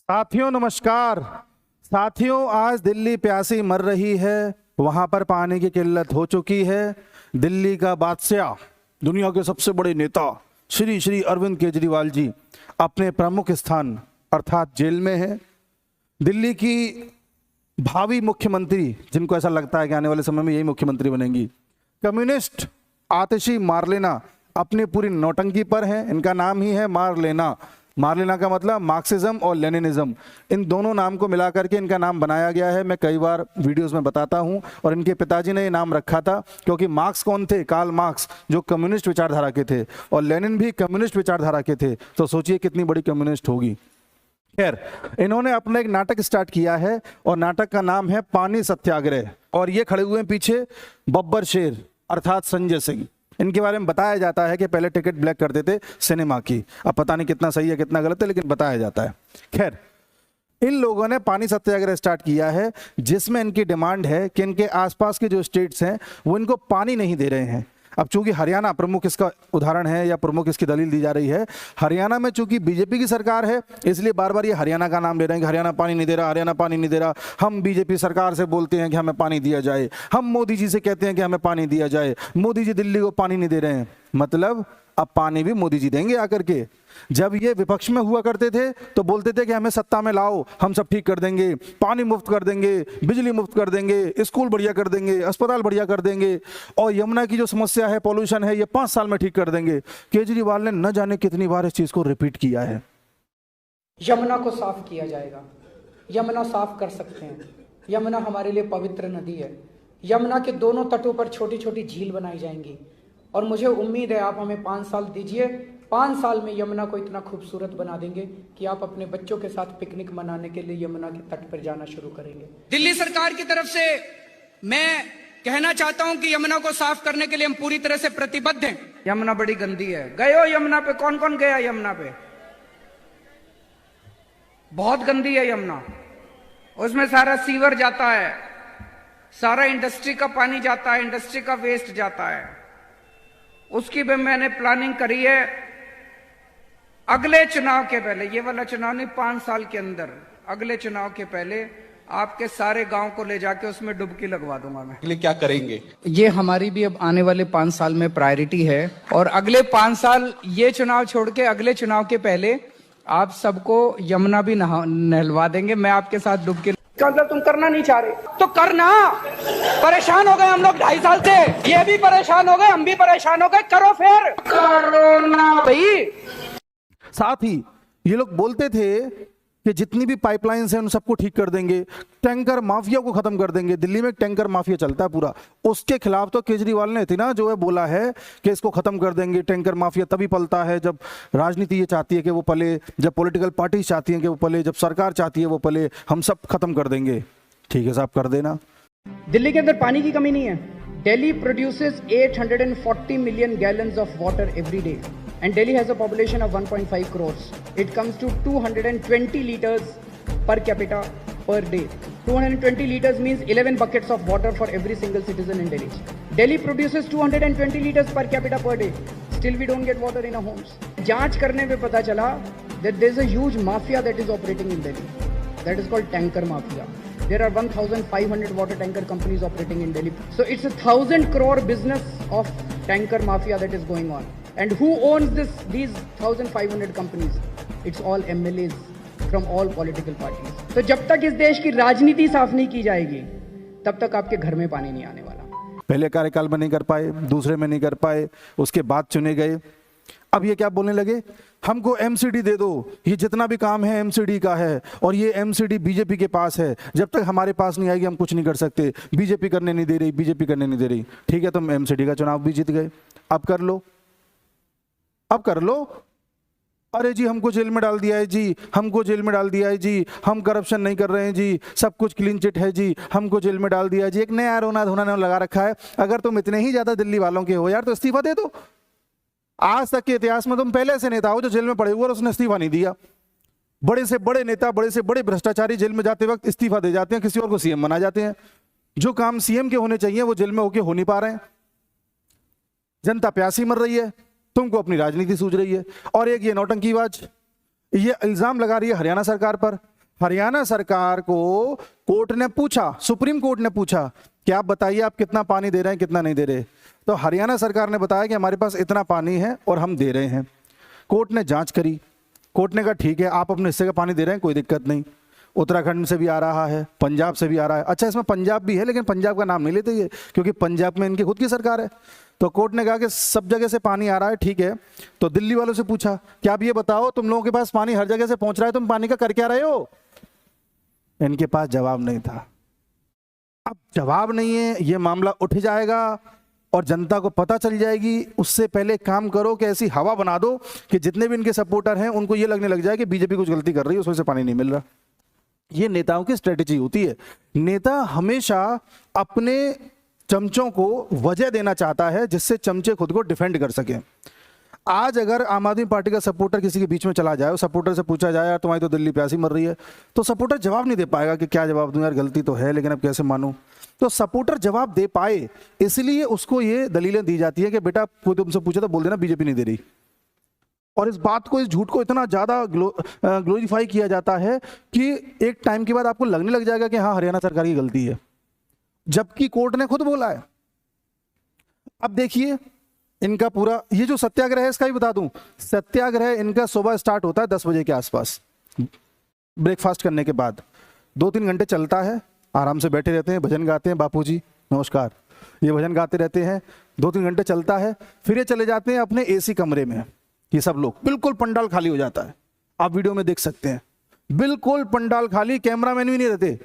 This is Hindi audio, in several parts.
साथियों नमस्कार। साथियों, आज दिल्ली प्यासी मर रही है, वहां पर पानी की किल्लत हो चुकी है। दिल्ली का बादशाह, दुनिया के सबसे बड़े नेता श्री श्री अरविंद केजरीवाल जी अपने प्रमुख स्थान अर्थात जेल में है। दिल्ली की भावी मुख्यमंत्री, जिनको ऐसा लगता है कि आने वाले समय में यही मुख्यमंत्री बनेंगी, कम्युनिस्ट आतिशी मार्लेना अपनी पूरी नौटंकी पर है। इनका नाम ही है मार्लेना। मार्लेना का मतलब मार्क्सिज्म और लेनिनिज्म, इन दोनों नाम को मिलाकर के इनका नाम बनाया गया है। मैं कई बार वीडियोस में बताता हूं। और इनके पिताजी ने ये नाम रखा था क्योंकि मार्क्स कौन थे? कार्ल मार्क्स, जो कम्युनिस्ट विचारधारा के थे, और लेनिन भी कम्युनिस्ट विचारधारा के थे। तो सोचिए कितनी बड़ी कम्युनिस्ट होगी। खैर, इन्होंने अपना एक नाटक स्टार्ट किया है और नाटक का नाम है पानी सत्याग्रह। और ये खड़े हुए हैं पीछे बब्बर शेर अर्थात संजय सिंह। इनके बारे में बताया जाता है कि पहले टिकट ब्लैक करते थे सिनेमा की। अब पता नहीं कितना सही है कितना गलत है, लेकिन बताया जाता है। खैर, इन लोगों ने पानी सत्याग्रह स्टार्ट किया है, जिसमें इनकी डिमांड है कि इनके आसपास के जो स्टेट्स हैं वो इनको पानी नहीं दे रहे हैं। अब चूंकि हरियाणा प्रमुख इसका उदाहरण है या प्रमुख इसकी दलील दी जा रही है, हरियाणा में चूंकि बीजेपी की सरकार है, इसलिए बार बार ये हरियाणा का नाम ले रहे हैं कि हरियाणा पानी नहीं दे रहा, हरियाणा पानी नहीं दे रहा। हम बीजेपी सरकार से बोलते हैं कि हमें पानी दिया जाए, हम मोदी जी से कहते हैं कि हमें पानी दिया जाए, मोदी जी दिल्ली को पानी नहीं दे रहे हैं। मतलब अब पानी भी मोदी जी देंगे आकर के। जब ये विपक्ष में हुआ करते थे तो बोलते थे कि हमें सत्ता में लाओ, हम सब ठीक कर देंगे, पानी मुफ्त कर देंगे, बिजली मुफ्त कर देंगे, स्कूल बढ़िया कर देंगे, अस्पताल बढ़िया कर देंगे, और यमुना की जो समस्या है, पॉल्यूशन है, ये 5 साल में ठीक कर देंगे। केजरीवाल ने न जाने कितनी बार इस चीज को रिपीट किया है। यमुना को साफ किया जाएगा, यमुना साफ कर सकते हैं। यमुना हमारे लिए पवित्र नदी है। यमुना के दोनों तटों पर छोटी छोटी झील बनाई जाएंगी और मुझे उम्मीद है आप हमें 5 साल दीजिए, 5 साल में यमुना को इतना खूबसूरत बना देंगे कि आप अपने बच्चों के साथ पिकनिक मनाने के लिए यमुना के तट पर जाना शुरू करेंगे। दिल्ली सरकार की तरफ से मैं कहना चाहता हूं कि यमुना को साफ करने के लिए हम पूरी तरह से प्रतिबद्ध हैं। यमुना बड़ी गंदी है। गए हो यमुना पे? कौन कौन गया यमुना पे? बहुत गंदी है यमुना। उसमें सारा सीवर जाता है, सारा इंडस्ट्री का पानी जाता है, इंडस्ट्री का वेस्ट जाता है। उसकी भी मैंने प्लानिंग करी है। अगले चुनाव के पहले, ये वाला चुनाव नहीं, 5 साल के अंदर, अगले चुनाव के पहले आपके सारे गांव को ले जाके उसमें डुबकी लगवा दूंगा मैं। लिए क्या करेंगे? ये हमारी भी अब आने वाले 5 साल में प्रायोरिटी है। और अगले 5 साल, ये चुनाव छोड़ के अगले चुनाव के पहले आप सबको यमुना भी नहलवा देंगे। मैं आपके साथ डुबकी, मतलब तुम करना नहीं चाह रहे तो करना। परेशान हो गए हम लोग 2.5 साल से, ये भी परेशान हो गए, हम भी परेशान हो गए, करो फिर, करो ना भाई। साथ ही ये लोग बोलते थे कि जितनी भी पाइपलाइंस हैं उन सबको ठीक कर देंगे, टैंकर माफिया को खत्म कर देंगे। दिल्ली में एक टैंकर माफिया चलता है पूरा, उसके खिलाफ तो केजरीवाल ने इतना जो है बोला है कि इसको खत्म कर देंगे। टैंकर माफिया तभी पलता है जब राजनीति ये चाहती है कि वो पले, जब पॉलिटिकल पार्टी चाहती है कि वो पले, जब सरकार चाहती है वो पले। हम सब खत्म कर देंगे। ठीक है साहब, कर देना। दिल्ली के अंदर पानी की कमी नहीं है। Delhi produces 840 million gallons of water every day and Delhi has a population of 1.5 crores. It comes to 220 liters per capita per day. 220 liters means 11 buckets of water for every single citizen in Delhi. Delhi produces 220 liters per capita per day. Still we don't get water in our homes. जांच करने पे पता चला that there is a huge mafia that is operating in Delhi. That is called tanker mafia. There are 1,500 water tanker companies operating in Delhi. So it's a 1,000 crore business of tanker mafia that is going on. And who owns these 1,500 companies? It's all MLAs from all political parties. तो जब तक इस देश की राजनीति साफ नहीं की जाएगी, तब तक आपके घर में पानी नहीं आने वाला। पहले कार्यकाल में नहीं कर पाए, दूसरे में नहीं कर पाए, उसके बाद चुने गए। अब ये क्या बोलने लगे? हमको एमसीडी दे दो, ये जितना भी काम है एमसीडी का है, और ये एमसीडी बीजेपी के पास है, जब तक हमारे पास नहीं आएगी हम कुछ नहीं कर सकते। बीजेपी करने नहीं दे रही, बीजेपी करने नहीं दे रही। ठीक है, तुम एमसीडी का चुनाव भी जीत गए, अब कर लो, अब कर लो। अरे जी हमको जेल में डाल दिया है जी, हमको जेल में डाल दिया है जी, हम करप्शन नहीं कर रहे हैं जी, सब कुछ क्लीन चिट है जी, हमको जेल में डाल दिया है जी। एक नया रोना धोना ने लगा रखा है। अगर तुम इतने ही ज्यादा दिल्ली वालों के हो यार, तो इस्तीफा दे दो। आज तक के इतिहास में तुम पहले ऐसे नेता हो जो जेल में पड़े हुए और उसने इस्तीफा नहीं दिया। बड़े से बड़े नेता, बड़े से बड़े भ्रष्टाचारी जेल में जाते वक्त इस्तीफा दे जाते हैं, किसी और को सीएम बना जाते हैं। जो काम सीएम के होने चाहिए वो जेल में होके हो नहीं पा रहे हैं। जनता प्यासी मर रही है, तुमको अपनी राजनीति सूझ रही है। और एक ये नौटंकीबाज, ये इल्जाम लगा रही है हरियाणा सरकार पर हरियाणा सरकार को कोर्ट ने पूछा, सुप्रीम कोर्ट ने पूछा कि आप बताइए आप कितना पानी दे रहे हैं, कितना नहीं दे रहे। तो हरियाणा सरकार ने बताया कि हमारे पास इतना पानी है और हम दे रहे हैं। कोर्ट ने जांच करी, कोर्ट ने कहा ठीक है आप अपने हिस्से का पानी दे रहे हैं, कोई दिक्कत नहीं। उत्तराखंड से भी आ रहा है, पंजाब से भी आ रहा है। अच्छा, इसमें पंजाब भी है, लेकिन पंजाब का नाम नहीं लेते ये, क्योंकि पंजाब में इनकी खुद की सरकार है। तो कोर्ट ने कहा कि सब जगह से पानी आ रहा है, ठीक है। तो दिल्ली वालों से पूछा कि आप ये बताओ तुम लोगों के पास पानी हर जगह से पहुंच रहा है, तुम पानी का कर क्या रहे हो? इनके पास जवाब नहीं था। अब जवाब नहीं है, ये मामला उठ जाएगा और जनता को पता चल जाएगी। उससे पहले काम करो कि ऐसी हवा बना दो कि जितने भी इनके सपोर्टर हैं उनको ये लगने लग जाए कि बीजेपी कुछ गलती कर रही है, उसमें से पानी नहीं मिल रहा। ये नेताओं की स्ट्रेटेजी होती है। नेता हमेशा अपने चमचों को वजह देना चाहता है जिससे चमचे खुद को डिफेंड कर सके। आज अगर आम आदमी पार्टी का सपोर्टर किसी के बीच में चला जाए, सपोर्टर से पूछा जाए यार तुम्हारी तो दिल्ली प्यासी मर रही है, तो सपोर्टर जवाब नहीं दे पाएगा कि क्या जवाब दूं यार, गलती तो है लेकिन अब कैसे मानूं। तो सपोर्टर जवाब दे पाए इसलिए उसको ये दलीलें दी जाती है कि बेटा कोई तुमसे पूछे तो बोल देना बीजेपी नहीं दे रही। और इस बात को, इस झूठ को इतना ज्यादा ग्लोरीफाई किया जाता है कि एक टाइम के बाद आपको लगने लग जाएगा कि हाँ हरियाणा सरकार की गलती है, जबकि कोर्ट ने खुद बोला है। अब देखिए इनका पूरा ये जो सत्याग्रह है, इसका भी बता दूं, सत्याग्रह इनका सुबह स्टार्ट होता है 10 बजे के आसपास, ब्रेकफास्ट करने के बाद 2-3 घंटे चलता है। आराम से बैठे रहते हैं, भजन गाते हैं, बापूजी नमस्कार, ये भजन गाते रहते हैं। 2-3 घंटे चलता है, फिर ये चले जाते हैं अपने एसी कमरे में। ये सब लोग, बिल्कुल पंडाल खाली हो जाता है, आप वीडियो में देख सकते हैं, बिल्कुल पंडाल खाली, कैमरामैन भी नहीं रहते।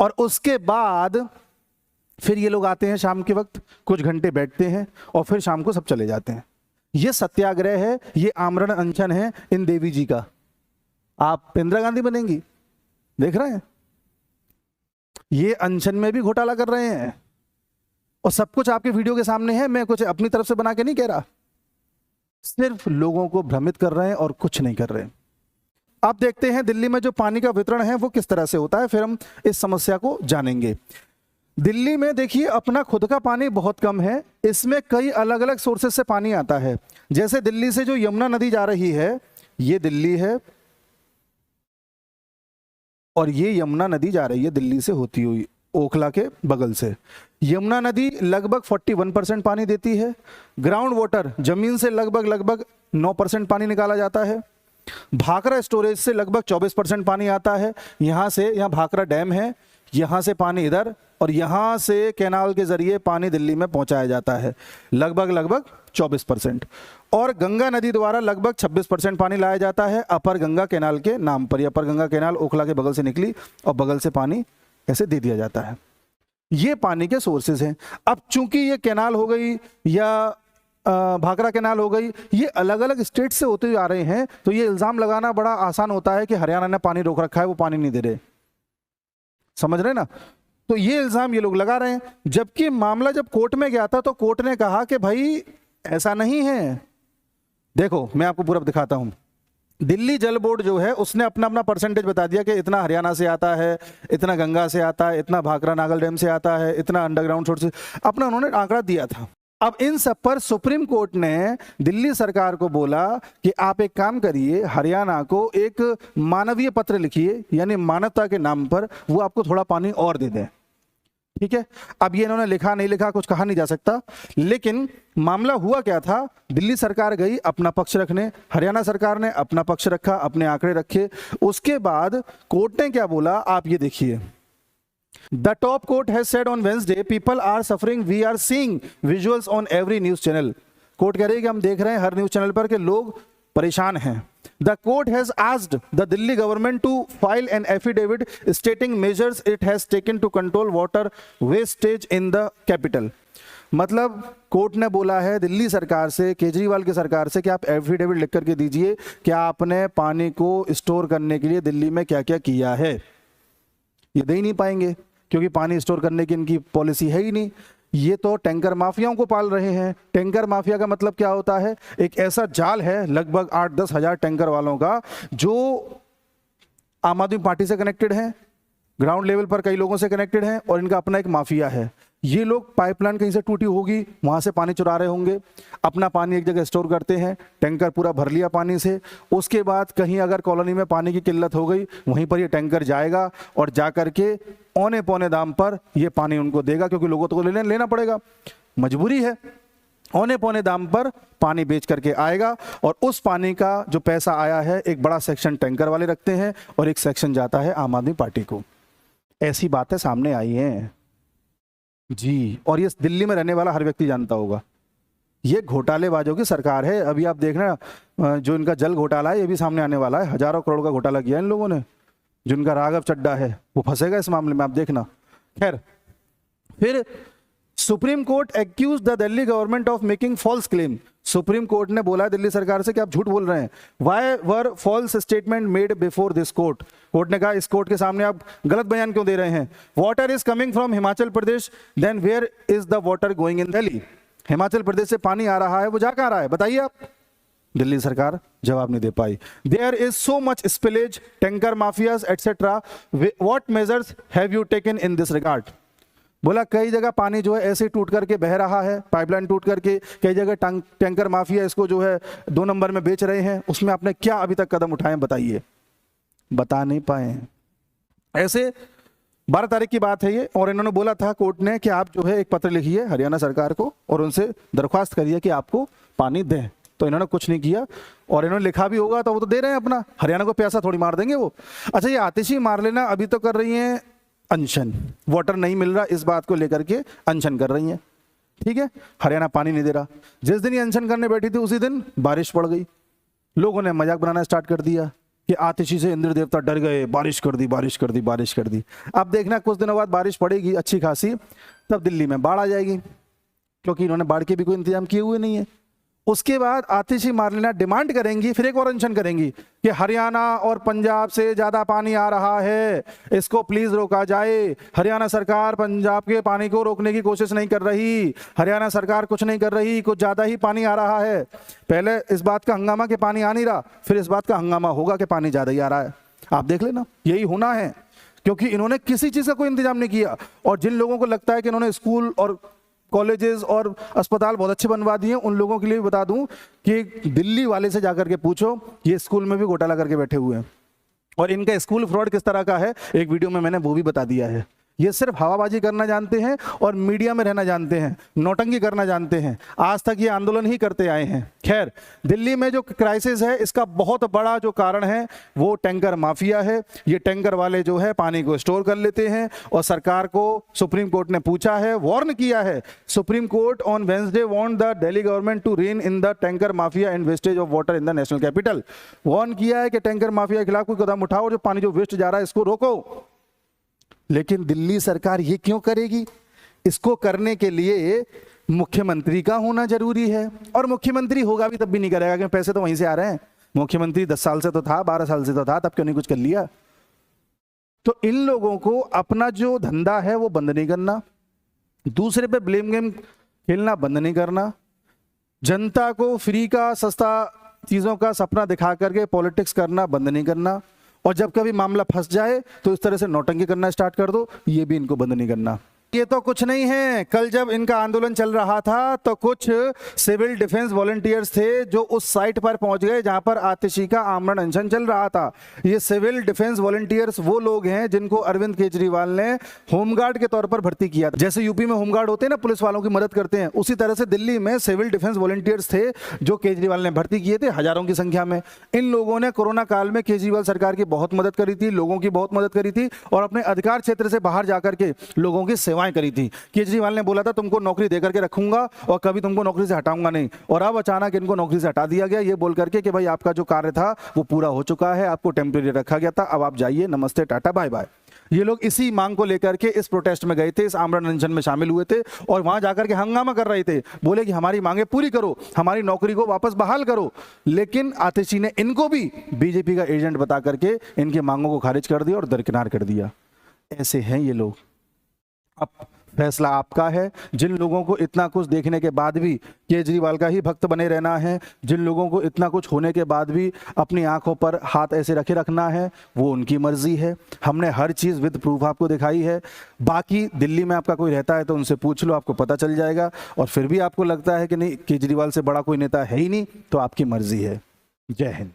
और उसके बाद फिर ये लोग आते हैं शाम के वक्त, कुछ घंटे बैठते हैं और फिर शाम को सब चले जाते हैं। ये सत्याग्रह है, ये आमरण अनशन है इन देवी जी का। आप इंदिरा गांधी बनेंगी, देख रहे हैं, ये अनशन में भी घोटाला कर रहे हैं और सब कुछ आपके वीडियो के सामने है। मैं कुछ अपनी तरफ से बना के नहीं कह रहा, सिर्फ लोगों को भ्रमित कर रहे हैं और कुछ नहीं कर रहे। अब देखते हैं दिल्ली में जो पानी का वितरण है वो किस तरह से होता है, फिर हम इस समस्या को जानेंगे। दिल्ली में देखिए अपना खुद का पानी बहुत कम है, इसमें कई अलग अलग सोर्सेस से पानी आता है। जैसे दिल्ली से जो यमुना नदी जा रही है, ये दिल्ली है और ये यमुना नदी जा रही है दिल्ली से होती हुई ओखला के बगल से। यमुना नदी लगभग 41% पानी देती है। ग्राउंड वाटर जमीन से लगभग 9% पानी निकाला जाता है। भाखड़ा स्टोरेज से लगभग 24% पानी आता है। यहाँ से, यहाँ भाखड़ा डैम है, यहाँ से पानी इधर और यहाँ से कैनाल के जरिए पानी दिल्ली में पहुंचाया जाता है, लगभग 24%। और गंगा नदी द्वारा लगभग 26% पानी लाया जाता है अपर गंगा कैनाल के नाम पर। अपर गंगा कैनाल ओखला के बगल से निकली और बगल से पानी ऐसे दे दिया जाता है। ये पानी के सोर्सेज हैं। अब चूंकि ये कैनाल हो गई या भाखड़ा कैनाल हो गई, ये अलग अलग स्टेट से होते आ रहे हैं, तो ये इल्जाम लगाना बड़ा आसान होता है कि हरियाणा ने पानी रोक रखा है, वो पानी नहीं दे रहे। समझ रहे ना? तो ये इल्जाम ये लोग लगा रहे हैं। जबकि मामला जब कोर्ट में गया था तो कोर्ट ने कहा कि भाई ऐसा नहीं है। देखो मैं आपको पूरा दिखाता हूं। दिल्ली जल बोर्ड जो है उसने अपना अपना परसेंटेज बता दिया कि इतना हरियाणा से आता है, इतना गंगा से आता है, इतना भाखड़ा नागल डैम से आता है, इतना अंडरग्राउंड सोर्स से, अपना उन्होंने आंकड़ा दिया था। अब इन सब पर सुप्रीम कोर्ट ने दिल्ली सरकार को बोला कि आप एक काम करिए, हरियाणा को एक मानवीय पत्र लिखिए, यानी मानवता के नाम पर वो आपको थोड़ा पानी और दे दें। ठीक है, अब ये इन्होंने लिखा नहीं लिखा कुछ कहा नहीं जा सकता, लेकिन मामला हुआ क्या था, दिल्ली सरकार गई अपना पक्ष रखने, हरियाणा सरकार ने अपना पक्ष रखा, अपने आंकड़े रखे। उसके बाद कोर्ट ने क्या बोला आप ये देखिए। The top court has said on Wednesday, people are suffering. We are seeing visuals on every news channel. Court कह रही है कि हम देख रहे हैं हर न्यूज चैनल पर कि लोग परेशान हैं। The court has asked the Delhi government to file an affidavit stating measures it has taken to control water wastage in the capital. मतलब कोर्ट ने बोला है दिल्ली सरकार से, केजरीवाल की सरकार से, कि आप एफिडेविट लिख करके दीजिए कि आपने पानी को स्टोर करने के लिए दिल्ली में क्या क्या किया है। ये दे ही नहीं पाएंगे क्योंकि पानी स्टोर करने की इनकी पॉलिसी है ही नहीं। ये तो टैंकर माफियाओं को पाल रहे हैं। टैंकर माफिया का मतलब क्या होता है? एक ऐसा जाल है लगभग 8-10 हजार टैंकर वालों का जो आम आदमी पार्टी से कनेक्टेड है, ग्राउंड लेवल पर कई लोगों से कनेक्टेड है, और इनका अपना एक माफिया है। ये लोग पाइपलाइन कहीं से टूटी होगी, वहां से पानी चुरा रहे होंगे, अपना पानी एक जगह स्टोर करते हैं, टैंकर पूरा भर लिया पानी से। उसके बाद कहीं अगर कॉलोनी में पानी की किल्लत हो गई, वहीं पर ये टैंकर जाएगा और जा करके औने पौने दाम पर ये पानी उनको देगा, क्योंकि लोगों को लेना पड़ेगा, मजबूरी है। औने पौने दाम पर पानी बेच करके आएगा, और उस पानी का जो पैसा आया है एक बड़ा सेक्शन टैंकर वाले रखते हैं और एक सेक्शन जाता है आम आदमी पार्टी को। ऐसी बातें सामने आई हैं जी, और ये दिल्ली में रहने वाला हर व्यक्ति जानता होगा। ये घोटालेबाजों की सरकार है। अभी आप देखना जो इनका जल घोटाला है ये भी सामने आने वाला है। हजारों करोड़ का घोटाला किया इन लोगों ने। जो इनका राघव चड्ढा है वो फंसेगा इस मामले में, आप देखना। खैर, फिर Supreme Court accuse the Delhi government of making false claim. Supreme Court ने बोला दिल्ली सरकार से कि आप झूठ बोल रहे हैं। Why were false statement made before this court. Court ने कहा इस कोर्ट के सामने आप गलत बयान क्यों दे रहे हैं? Water is coming from Himachal Pradesh, then where is the water going in Delhi. Himachal Pradesh से पानी आ रहा है, वो जा कहां रहा है बताइए आप? दिल्ली सरकार जवाब नहीं दे पाई। There is so much spillage, tanker mafias etcetera, what measures have you taken in this regard. बोला कई जगह पानी जो है ऐसे टूट करके बह रहा है, पाइपलाइन टूट करके, कई जगह टैंकर माफिया इसको जो है 2 नंबर में बेच रहे हैं, उसमें आपने क्या अभी तक कदम उठाए बताइए? बता नहीं पाए। ऐसे 12 तारीख की बात है ये, और इन्होंने बोला था कोर्ट ने कि आप जो है एक पत्र लिखिए हरियाणा सरकार को और उनसे दरख्वास्त करिए कि आपको पानी दें। तो इन्होंने कुछ नहीं किया, और इन्होंने लिखा भी होगा तो वो तो दे रहे हैं अपना, हरियाणा को पैसा थोड़ी मार देंगे वो। अच्छा, ये आतिशी मार लेना अभी तो कर रही हैं अनशन, वाटर नहीं मिल रहा इस बात को लेकर के अनशन कर रही हैं, ठीक है। हरियाणा पानी नहीं दे रहा। जिस दिन ये अनशन करने बैठी थी उसी दिन बारिश पड़ गई। लोगों ने मजाक बनाना स्टार्ट कर दिया कि आतिशी से इंद्र देवता डर गए, बारिश कर दी, बारिश कर दी, बारिश कर दी। अब देखना कुछ दिनों बाद बारिश पड़ेगी अच्छी खासी, तब दिल्ली में बाढ़ आ जाएगी, क्योंकि इन्होंने बाढ़ के भी कोई इंतजाम किए हुए नहीं है। उसके बाद आतिशी मारलेना डिमांड करेंगी, फिर एक और अनशन करेंगी कि हरियाणा और पंजाब से ज्यादा पानी आ रहा है, इसको प्लीज रोका जाए। हरियाणा सरकार पंजाब के पानी को रोकने की कोशिश नहीं कर रही, हरियाणा सरकार कुछ नहीं कर रही, कुछ ज्यादा ही पानी आ रहा है। पहले इस बात का हंगामा कि पानी आ नहीं रहा, फिर इस बात का हंगामा होगा कि पानी ज्यादा ही आ रहा है। आप देख लेना, यही होना है, क्योंकि इन्होंने किसी चीज का कोई इंतजाम नहीं किया। और जिन लोगों को लगता है कि इन्होंने स्कूल और कॉलेजेस और अस्पताल बहुत अच्छे बनवा दिए, उन लोगों के लिए भी बता दूं कि दिल्ली वाले से जाकर के पूछो, ये स्कूल में भी घोटाला करके बैठे हुए हैं, और इनका स्कूल फ्रॉड किस तरह का है एक वीडियो में मैंने वो भी बता दिया है। ये सिर्फ हवाबाजी करना जानते हैं और मीडिया में रहना जानते हैं, नौटंकी करना जानते हैं। आज तक ये आंदोलन ही करते आए हैं। खैर, दिल्ली में जो क्राइसिस है इसका बहुत बड़ा जो कारण है वो टैंकर माफिया है। ये टैंकर वाले जो है पानी को स्टोर कर लेते हैं, और सरकार को सुप्रीम कोर्ट ने पूछा है, वार्न किया है। Supreme Court on Wednesday warn the Delhi government to rein in the tanker mafia and wastage of water in the national capital. Warn किया है कि टैंकर माफिया के खिलाफ कोई कदम उठाओ, जो पानी जो वेस्ट जा रहा है इसको रोको। लेकिन दिल्ली सरकार ये क्यों करेगी? इसको करने के लिए मुख्यमंत्री का होना जरूरी है, और मुख्यमंत्री होगा भी तब भी नहीं करेगा, क्योंकि पैसे तो वहीं से आ रहे हैं। मुख्यमंत्री 10 साल से तो था, 12 साल से तो था, तब क्यों नहीं कुछ कर लिया? तो इन लोगों को अपना जो धंधा है वो बंद नहीं करना, दूसरे पे ब्लेम गेम खेलना बंद नहीं करना, जनता को फ्री का सस्ता चीजों का सपना दिखा करके पॉलिटिक्स करना बंद नहीं करना, और जब कभी मामला फंस जाए तो इस तरह से नौटंकी करना स्टार्ट कर दो, ये भी इनको बंद नहीं करना। ये तो कुछ नहीं है। कल जब इनका आंदोलन चल रहा था तो कुछ सिविल डिफेंस वॉलंटियर्स थे जो उस साइट पर पहुंच गए जहां पर आतिशी का आमरण अनशन चल रहा था। ये सिविल डिफेंस वॉलंटियर्स वो लोग हैं जिनको अरविंद केजरीवाल ने होमगार्ड के तौर पर भर्ती किया था। जैसे यूपी में होमगार्ड होते हैं ना, पुलिस वालों की मदद करते हैं, उसी तरह से दिल्ली में सिविल डिफेंस वॉलंटियर्स थे जो केजरीवाल ने भर्ती किए थे हजारों की संख्या में। इन लोगों ने कोरोना काल में केजरीवाल सरकार की बहुत मदद करी थी, लोगों की बहुत मदद करी थी, और अपने अधिकार क्षेत्र से बाहर जाकर के लोगों की सेवाएं करी थी। केजरीवाल ने बोला था तुमको नौकरी देकर के रखूंगा और कभी तुमको नौकरी से हटाऊंगा नहीं, और अब अचानक इनको नौकरी से हटा दिया गया, ये बोल करके कि भाई आपका जो कार्य था वो पूरा हो चुका है, आपको टेम्परेरी रखा गया था, अब आप जाइए, नमस्ते, टाटा, बाय बाय। ये लोग इसी मांग को लेकर के इस प्रोटेस्ट में गए थे, इस आमरण अनशन में शामिल हुए थे, और वहां जाकर के हंगामा कर रहे थे, बोले कि हमारी मांगे पूरी करो, हमारी नौकरी को वापस बहाल करो। लेकिन आतिशी ने इनको भी बीजेपी का एजेंट बता करके इनकी मांगों को खारिज कर दिया और दरकिनार कर दिया। ऐसे हैं ये लोग। अब फैसला आपका है। जिन लोगों को इतना कुछ देखने के बाद भी केजरीवाल का ही भक्त बने रहना है, जिन लोगों को इतना कुछ होने के बाद भी अपनी आंखों पर हाथ ऐसे रखे रखना है, वो उनकी मर्जी है। हमने हर चीज़ विद प्रूफ आपको दिखाई है। बाकी दिल्ली में आपका कोई रहता है तो उनसे पूछ लो, आपको पता चल जाएगा। और फिर भी आपको लगता है कि नहीं केजरीवाल से बड़ा कोई नेता है ही नहीं, तो आपकी मर्जी है। जय हिंद।